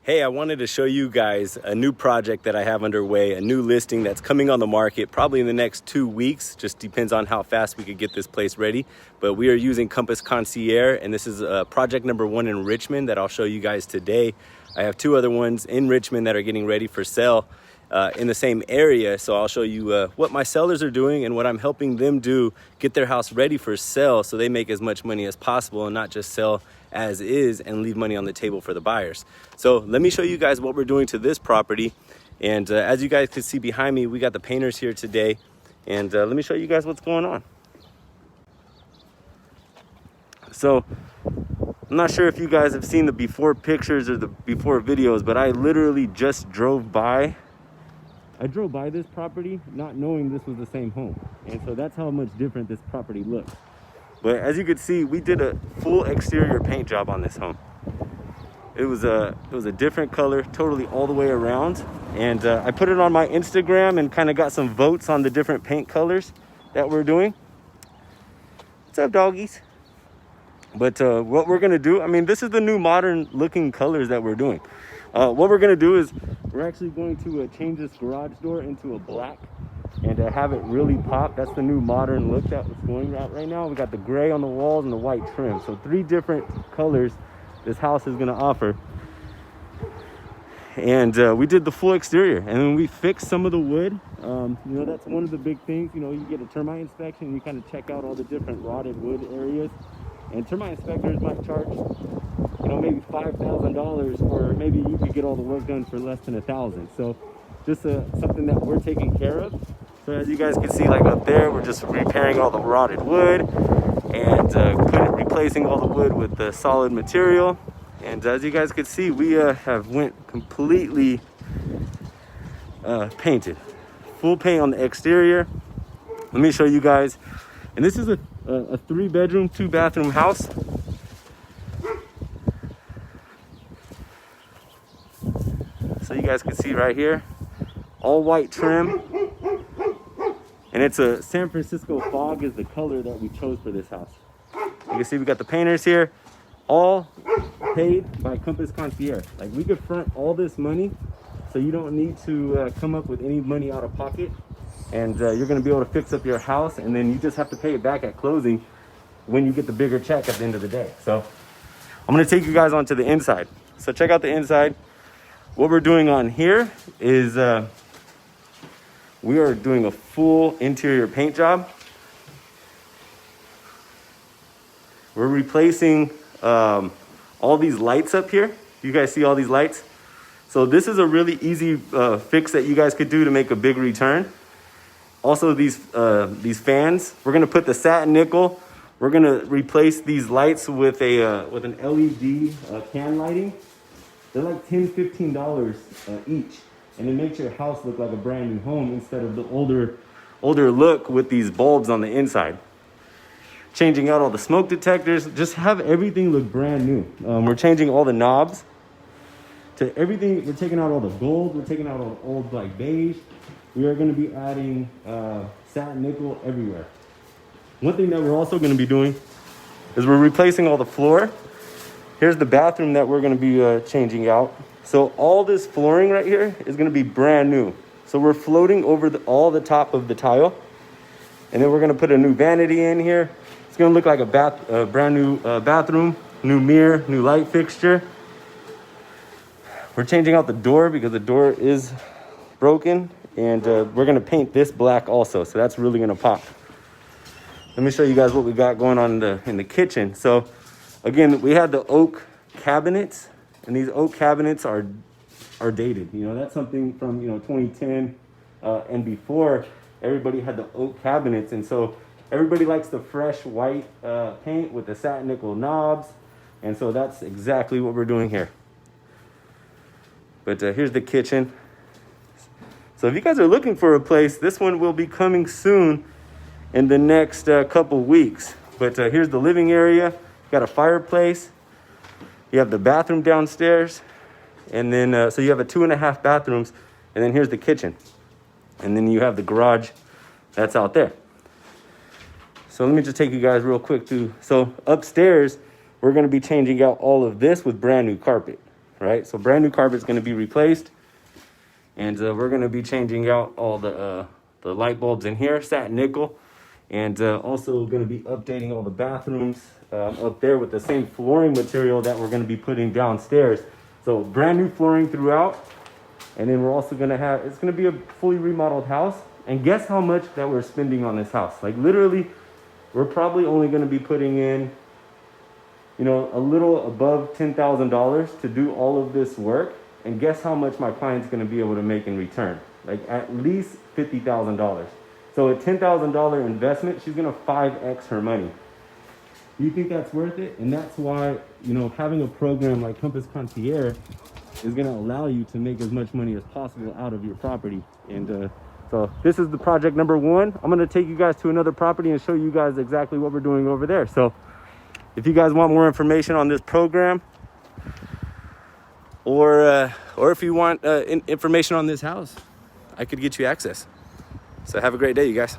Hey, I wanted to show you guys a new project that I have underway, a new listing that's coming on the market probably in the next 2 weeks. Just depends on how fast we could get this place ready. But we are using Concierge, and this is project number 1 in Richmond that I'll show you guys today. I have 2 other ones in Richmond that are getting ready for sale in the same area. So I'll show you what my sellers are doing and what I'm helping them do, get their house ready for sale so they make as much money as possible and not just sell as is and leave money on the table for the buyers. So let me show you guys what we're doing to this property. And as you guys can see behind me, we got the painters here today. And let me show you guys what's going on. So I'm not sure if you guys have seen the before pictures or the before videos, but I literally just drove by. I drove by this property not knowing this was the same home. And so that's how much different this property looks. But as you can see, we did a full exterior paint job on this home. It was a different color, totally all the way around. And I put it on my Instagram and kind of got some votes on the different paint colors that we're doing. What's up, doggies? But what we're gonna do, I mean, this is the new modern looking colors that we're doing. What we're gonna do is we're actually going to change this garage door into a black and have it really pop. That's the new modern look that's going right now. We got the gray on the walls and the white trim. So 3 different colors this house is gonna offer. And we did the full exterior, and then we fixed some of the wood. You know, that's one of the big things. You know, you get a termite inspection, you kind of check out all the different rotted wood areas. And termite inspectors might charge, you know, maybe $5,000, or maybe you could get all the work done for less than $1,000. So just something that we're taking care of. So as you guys can see, like up there, we're just repairing all the rotted wood and replacing all the wood with the solid material. And as you guys can see, we have went completely painted. Full paint on the exterior. Let me show you guys. And this is a 3-bedroom, 2-bathroom house. So you guys can see right here, all white trim. And it's a San Francisco fog is the color that we chose for this house. You can see we got the painters here, all paid by Concierge. Like, we could front all this money, so you don't need to come up with any money out of pocket. And you're gonna be able to fix up your house, and then you just have to pay it back at closing when you get the bigger check at the end of the day. So I'm gonna take you guys onto the inside. So check out the inside. What we're doing on here is we are doing a full interior paint job. We're replacing all these lights up here. You guys see all these lights? So this is a really easy fix that you guys could do to make a big return. Also, these fans, we're gonna put the satin nickel. We're gonna replace these lights with an LED can lighting. They're like $10, $15 each, and it makes your house look like a brand new home instead of the older look with these bulbs on the inside. Changing out all the smoke detectors, just have everything look brand new. We're changing all the knobs to everything. We're taking out all the gold. We're taking out all the old like beige. We are going to be adding satin nickel everywhere. One thing that we're also going to be doing is we're replacing all the floor. Here's the bathroom that we're going to be changing out. So all this flooring right here is going to be brand new. So we're floating over all the top of the tile. And then we're going to put a new vanity in here. It's going to look like a brand new bathroom, new mirror, new light fixture. We're changing out the door because the door is broken. And we're gonna paint this black also, so that's really gonna pop. Let me show you guys what we got going on in the kitchen. So again, we had the oak cabinets, and these oak cabinets are dated. You know, that's something from 2010 and before. Everybody had the oak cabinets, and so everybody likes the fresh white paint with the satin nickel knobs, and so that's exactly what we're doing here. But here's the kitchen. So if you guys are looking for a place, this one will be coming soon in the next couple weeks. But here's the living area. You got a fireplace. You have the bathroom downstairs. And then, so you have 2.5 bathrooms. And then here's the kitchen. And then you have the garage that's out there. So let me just take you guys real quick through. So upstairs, we're going to be changing out all of this with brand new carpet. right? So brand new carpet's gonna be replaced. And we're gonna be changing out all the light bulbs in here, satin nickel. And also gonna be updating all the bathrooms up there with the same flooring material that we're gonna be putting downstairs. So brand new flooring throughout. And then we're also gonna have, it's gonna be a fully remodeled house. And guess how much that we're spending on this house? Like literally, we're probably only gonna be putting in, you know, a little above $10,000 to do all of this work. And guess how much my client's gonna be able to make in return? Like at least $50,000. So a $10,000 investment, she's gonna 5X her money. Do you think that's worth it? And that's why, you know, having a program like Compass Concierge is gonna allow you to make as much money as possible out of your property. And so this is the project number 1. I'm gonna take you guys to another property and show you guys exactly what we're doing over there. So if you guys want more information on this program, or if you want information on this house, I could get you access. So have a great day, you guys.